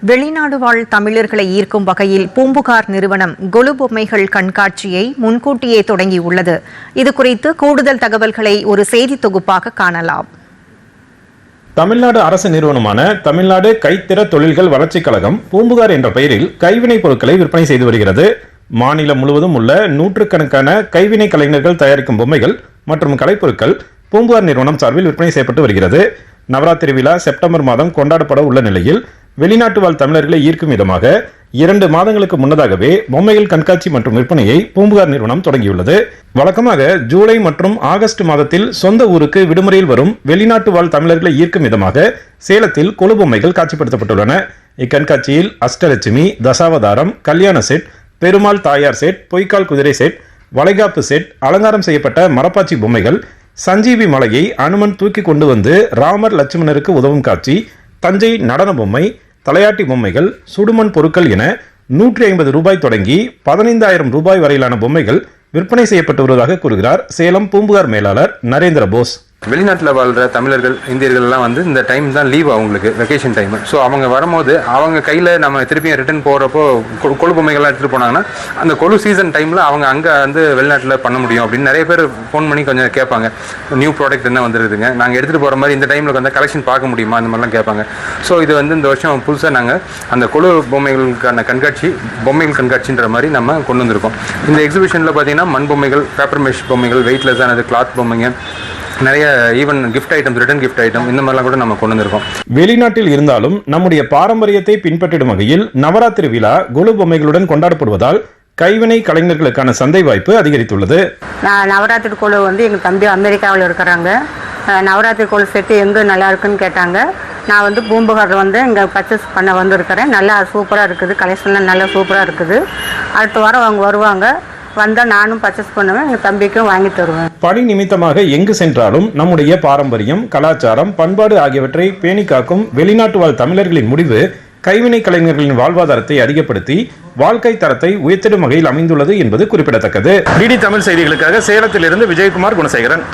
வெளிநாடு வாழ் தமிழர்களை ஈர்க்கும் வகையில் பூம்புகார் நிறுவனம் கொலு பொம்மைகள் கண்காட்சியை முன்கூட்டியே தொடங்கியுள்ளது. இதுகுறித்து கூடுதல் தகவல்களை ஒரு செய்தி தொகுப்பாக காணலாம். தமிழ்நாடு அரசு நிறுவனமான தமிழ்நாடு கைத்திற தொழில்கள் வளர்ச்சிக் கழகம் பூம்புகார் என்ற பெயரில் கைவினைப் பொருட்களை விற்பனை செய்து வருகிறது. மாநிலம் முழுவதும் உள்ள நூற்றுக்கணக்கான கைவினை கலைஞர்கள் தயாரிக்கும் பொம்மைகள் மற்றும் கலைப்பொருட்கள் பூம்புகார் நிறுவனம் சார்பில் விற்பனை செய்யப்பட்டு வருகிறது. நவராத்திரி விழா செப்டம்பர் மாதம் கொண்டாடப்பட உள்ள நிலையில் வெளிநாட்டு வாழ் தமிழர்களை ஈர்க்கும் விதமாக 2 மாதங்களுக்கு முன்னதாகவே பொம்மைகள் கண்காட்சி மற்றும் விற்பனையை பூம்புகார் நிறுவனம் தொடங்கியுள்ளது. வழக்கமாக ஜூலை மற்றும் ஆகஸ்ட் மாதத்தில் சொந்த ஊருக்கு விடுமுறையில் வரும் வெளிநாட்டு வாழ் தமிழர்களை ஈர்க்கும் விதமாக சேலத்தில் கொலு பொம்மைகள் காட்சிப்படுத்தப்பட்டுள்ளன. இக்கண்காட்சியில் அஷ்டலட்சுமி, தசாவதாரம், கல்யாண செட், பெருமாள் தாயார் செட், பொய்க்கால் குதிரை செட், வளைகாப்பு செட், அலங்காரம் செய்யப்பட்ட மரப்பாச்சி பொம்மைகள், சஞ்சீவி மலையை அனுமன் தூக்கி கொண்டு வந்து ராமர் லட்சுமணருக்கு உதவும் காட்சி, தஞ்சை நடன பொம்மை, தலையாட்டி பொம்மைகள், சுடுமண் பொருட்கள் என 150 ரூபாய் தொடங்கி 15,000 ரூபாய் வரையிலான பொம்மைகள் விற்பனை செய்யப்பட்டு வருவதாக கூறுகிறார் சேலம் பூம்புகார் மேலாளர் நரேந்திர போஸ். வெளிநாட்டில் வாழ்கிற தமிழர்கள், இந்தியர்கள் எல்லாம் வந்து இந்த டைம் தான் லீவ் அவங்களுக்கு, வெக்கேஷன் டைம். ஸோ அவங்க வரும்போது அவங்க கையில் நம்ம திருப்பியும் ரிட்டர்ன் போகிறப்போ கொலு பொம்மைகள்லாம் எடுத்துகிட்டு போனாங்கன்னா அந்த கொலு சீசன் டைமில் அவங்க அங்கே வந்து வெளிநாட்டில் பண்ண முடியும் அப்படின்னு நிறைய பேர் ஃபோன் பண்ணி கொஞ்சம் கேட்பாங்க. நியூ ப்ராடக்ட் என்ன வந்துருதுங்க, நாங்கள் எடுத்துகிட்டு போகிற மாதிரி இந்த டைமில் வந்து கலெக்ஷன் பார்க்க முடியுமா, அந்த மாதிரிலாம் கேட்பாங்க. ஸோ இது வந்து இந்த வருஷம் புதுசாக நாங்கள் அந்த கொலு பொம்மைகளுக்கான பொம்மைகள் கண்காட்சின்ற மாதிரி நம்ம கொண்டு வந்திருக்கோம். இந்த எக்ஸிபிஷனில் பார்த்தீங்கன்னா மண் பொம்மைகள், பேப்பர் மெஷ் பொம்மைகள், வெயிட்லெஸ்ஸானது, கிளாத் பொம்மைங்க, நிறைய even gift item, return gift item, இந்த மாதிரிலாம் கூட நம்ம கொண்டு வந்திருக்கோம். வெளிநாட்டில் இருந்தாலும் நம்முடைய பாரம்பரியத்தை பின்பற்றிடும் வகையில் நவராத்திரி விழா கொலு பொம்மைகளுடன் கொண்டாடப்படுவதால் கைவினை கலைஞர்களுக்கான சந்தை வாய்ப்பு அதிகரித்துள்ளது. நவராத்திரி கொலு வந்து எங்கள் தம்பி அமெரிக்காவில் இருக்கிறாங்க. நவராத்திரி கொலு செட்டு எங்கே நல்லா இருக்குன்னு கேட்டாங்க. நான் வந்து பூம்புகாரில் வந்து இங்கே பர்ச்சேஸ் பண்ண வந்திருக்கிறேன். நல்லா சூப்பராக இருக்குது, கலெக்ஷன்லாம் நல்லா சூப்பராக இருக்குது. அடுத்த வாரம் அவங்க வருவாங்க, வந்தால் நானும் பர்ச்சேஸ் பண்ணுவேன், எங்கள் தம்பிக்கும் வாங்கி தருவேன். பணி நிமித்தமாக எங்கு சென்றாலும் நம்முடைய பாரம்பரியம், கலாச்சாரம், பண்பாடு ஆகியவற்றை பேணி காக்கும் வெளிநாட்டு வாழ் தமிழர்களின் முடிவு கைவினை கலைஞர்களின் வாழ்வாதாரத்தை அதிகப்படுத்தி வாழ்க்கை தரத்தை உயர்த்திடும் வகையில் அமைந்துள்ளது என்பது குறிப்பிடத்தக்கது. டிடி தமிழ் செய்திகளுக்காக சேலத்திலிருந்து விஜயகுமார் குணசேகரன்.